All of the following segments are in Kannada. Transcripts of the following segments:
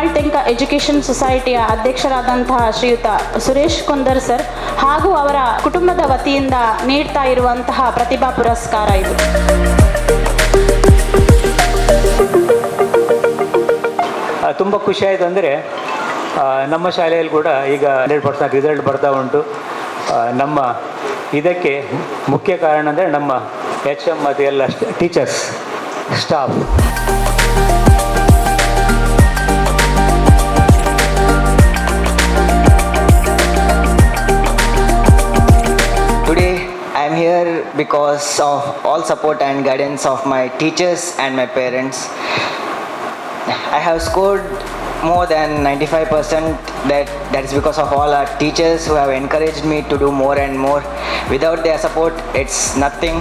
ಬಾಳ್ತೆಂಕ ಎಜುಕೇಷನ್ ಸೊಸೈಟಿಯ ಅಧ್ಯಕ್ಷರಾದಂತಹ ಶ್ರೀಯುತ ಸುರೇಶ್ ಕೊಂದರ್ ಸರ್ ಹಾಗೂ ಅವರ ಕುಟುಂಬದ ವತಿಯಿಂದ ನೀಡ್ತಾ ಇರುವಂತಹ ಪ್ರತಿಭಾ ಪುರಸ್ಕಾರ ಇದು. ತುಂಬ ಖುಷಿಯಾಯಿತು. ಅಂದರೆ ನಮ್ಮ ಶಾಲೆಯಲ್ಲಿ ಕೂಡ ಈಗ 100% ರಿಸಲ್ಟ್ ಬರ್ತಾ ಉಂಟು. ನಮ್ಮ ಇದಕ್ಕೆ ಮುಖ್ಯ ಕಾರಣ ಅಂದರೆ ನಮ್ಮ HM ಮತ್ತು ಎಲ್ಲ teachers staff. Today I am here because of all support and guidance of my teachers and my parents. I have scored more than 95%. That is because of all our teachers who have encouraged me to do more and more. Without their support, it's nothing.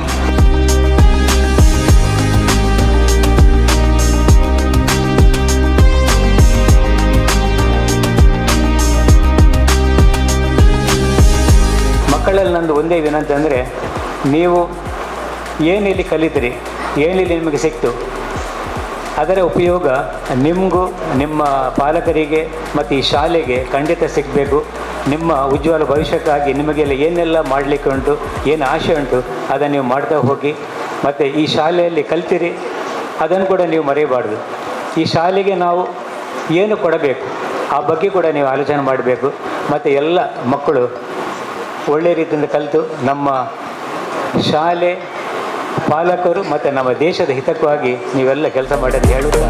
ಮಕ್ಕಳಲ್ಲಿ ನಂದು ಒಂದೇ ವಿನಂತಿ ಅಂದರೆ, ನೀವು ಏನಿಲ್ಲಿ ಕಲಿತಿರಿ, ಏನಿಲ್ಲಿ ನಿಮಗೆ ಸಿಕ್ತು, ಅದರ ಉಪಯೋಗ ನಿಮಗೂ ನಿಮ್ಮ ಪಾಲಕರಿಗೆ ಮತ್ತು ಈ ಶಾಲೆಗೆ ಖಂಡಿತ ಸಿಗಬೇಕು. ನಿಮ್ಮ ಉಜ್ವಲ ಭವಿಷ್ಯಕ್ಕಾಗಿ ನಿಮಗೆಲ್ಲ ಏನೆಲ್ಲ ಮಾಡಲಿಕ್ಕೆ ಉಂಟು, ಏನು ಆಸೆ ಉಂಟು, ಅದನ್ನು ನೀವು ಮಾಡ್ತಾ ಹೋಗಿ. ಮತ್ತು ಈ ಶಾಲೆಯಲ್ಲಿ ಕಲ್ತಿರಿ, ಅದನ್ನು ಕೂಡ ನೀವು ಮರೆಯಬಾರ್ದು. ಈ ಶಾಲೆಗೆ ನಾವು ಏನು ಕೊಡಬೇಕು ಆ ಬಗ್ಗೆ ಕೂಡ ನೀವು ಆಲೋಚನೆ ಮಾಡಬೇಕು. ಮತ್ತು ಎಲ್ಲ ಮಕ್ಕಳು ಒಳ್ಳೆಯ ರೀತಿಯಿಂದ ಕಲಿತು ನಮ್ಮ ಶಾಲೆ, ಪಾಲಕರು ಮತ್ತು ನಮ್ಮ ದೇಶದ ಹಿತಕ್ಕಾಗಿ ನೀವೆಲ್ಲ ಕೆಲಸ ಮಾಡಿ ಅಂತ ಹೇಳುತ್ತಾ